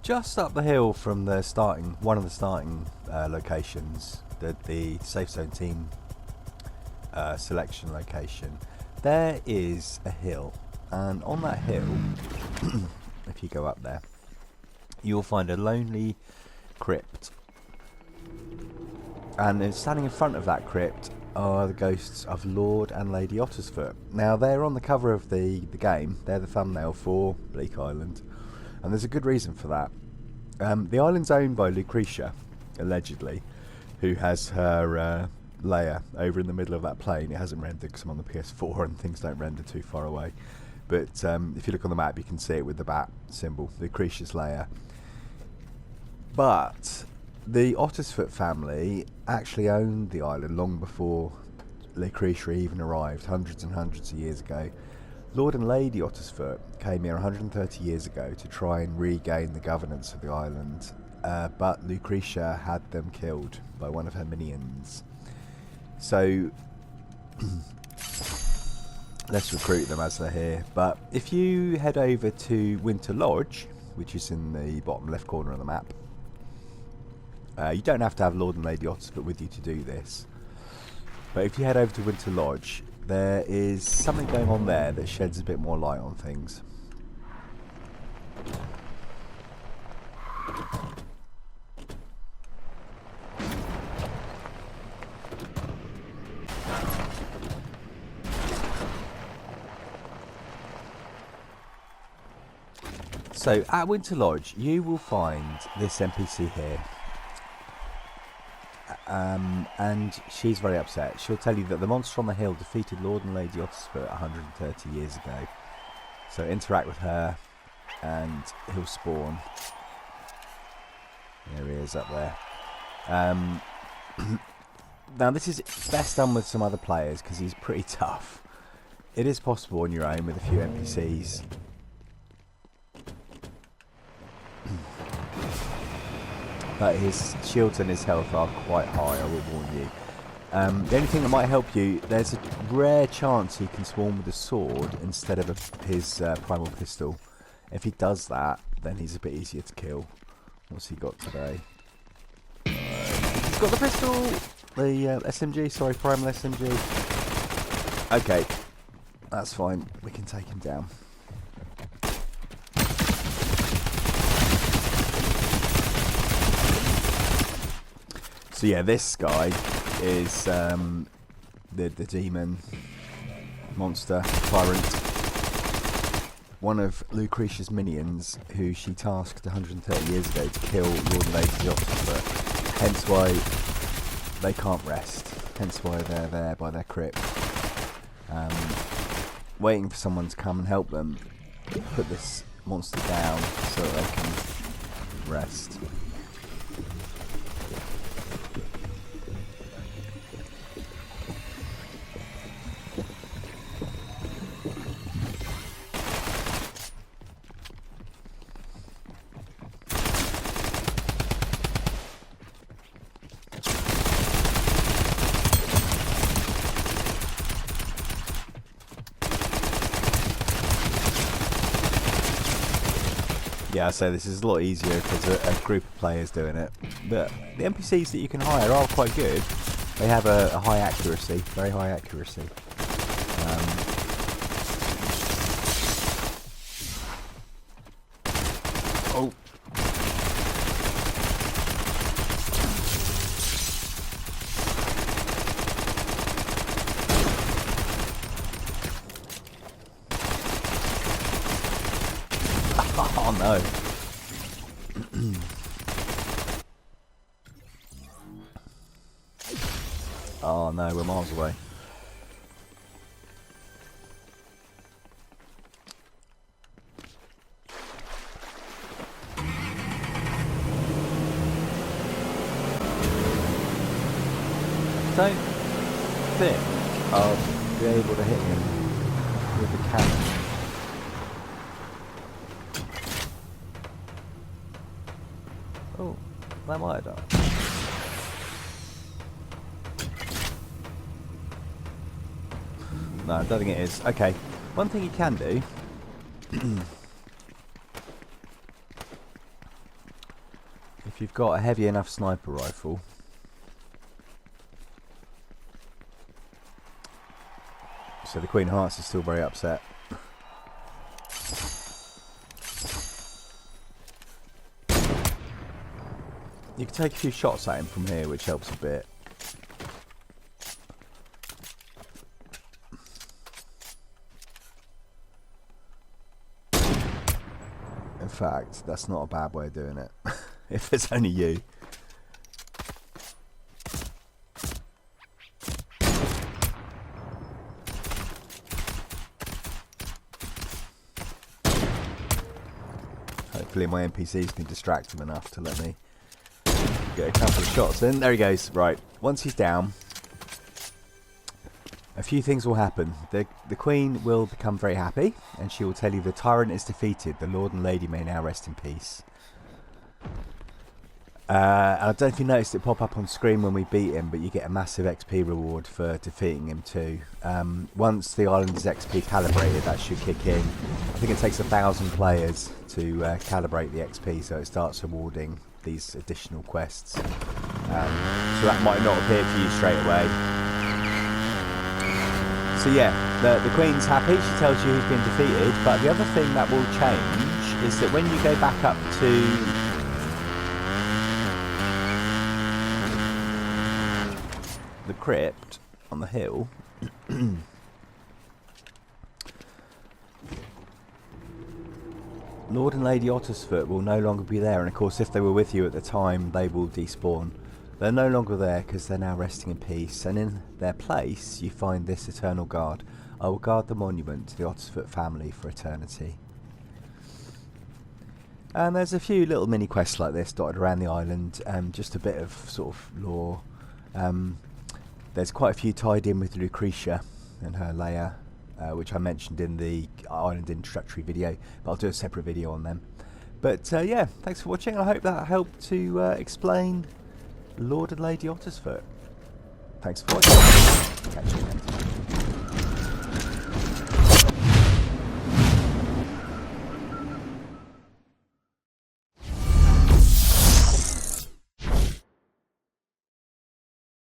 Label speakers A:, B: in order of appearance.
A: just up the hill from the one of the starting locations, the safe zone team selection location, there is a hill, and on that hill, if you go up there, you'll find a lonely crypt, and standing in front of that crypt are the ghosts of Lord and Lady Ottersfoot. Now, they're on the cover of the game. They're the thumbnail for Bleak Island, and there's a good reason for that. The island's owned by Lucretia, allegedly, who has her lair over in the middle of that plain. It hasn't rendered because I'm on the PS4 and things don't render too far away. But if you look on the map, you can see it with the bat symbol, Lucretia's lair. But the Ottersfoot family actually owned the island long before Lucretia even arrived, hundreds and hundreds of years ago. Lord and Lady Ottersfoot came here 130 years ago to try and regain the governance of the island, but Lucretia had them killed by one of her minions. So let's recruit them as they're here. But if you head over to Winter Lodge, which is in the bottom left corner of the map, you don't have to have Lord and Lady Ottersfoot with you to do this. But if you head over to Winter Lodge, there is something going on there that sheds a bit more light on things. So at Winter Lodge, you will find this NPC here. And she's very upset. She'll tell you that the monster on the hill defeated Lord and Lady Ottersfoot 130 years ago. So interact with her and he'll spawn. There he is up there. Now this is best done with some other players because he's pretty tough. It is possible on your own with a few NPCs. But his shields and his health are quite high, I will warn you. The only thing that might help you, there's a rare chance he can swarm with a sword instead of his primal pistol. If he does that, then he's a bit easier to kill. What's he got today? He's got the pistol! The SMG, sorry, primal SMG. Okay, that's fine, we can take him down. So yeah, this guy is the demon monster tyrant, one of Lucretia's minions, who she tasked 130 years ago to kill Lord and Lady Ottersfoot. Hence why they can't rest. Hence why they're there by their crypt, waiting for someone to come and help them put this monster down so that they can rest. Yeah, so this is a lot easier if there's a group of players doing it. But the NPCs that you can hire are quite good. They have a high accuracy, very high accuracy. Oh. Oh no. Oh no, we're miles away. Don't think I'll be able to hit him with the cannon. Oh, that might have done. No, I don't think it is. Okay, one thing you can do if you've got a heavy enough sniper rifle, so the Queen of Hearts is still very upset. You can take a few shots at him from here, which helps a bit. In fact, that's not a bad way of doing it. If it's only you. Hopefully my NPCs can distract him enough to let me get a couple of shots in. There he goes. Right, once he's down, a few things will happen. The Queen will become very happy, and she will tell you the tyrant is defeated. The Lord and Lady may now rest in peace. I don't know if you noticed it pop up on screen when we beat him, but you get a massive XP reward for defeating him too. Once the island's XP calibrated, that should kick in. I think it takes 1,000 players to calibrate the XP, so it starts rewarding these additional quests. So that might not appear for you straight away. So yeah, the Queen's happy, she tells you who's been defeated, but the other thing that will change is that when you go back up to the crypt on the hill, Lord and Lady Ottersfoot will no longer be there, and of course if they were with you at the time they will despawn. They're no longer there because they're now resting in peace, and in their place you find this eternal guard. I will guard the monument to the Ottersfoot family for eternity. And there's a few little mini quests like this dotted around the island, just a bit of sort of lore. There's quite a few tied in with Lucretia and her lair, which I mentioned in the island introductory video, but I'll do a separate video on them. But yeah, thanks for watching. I hope that helped to explain Lord and Lady Ottersfoot. Thanks for watching. Catch you.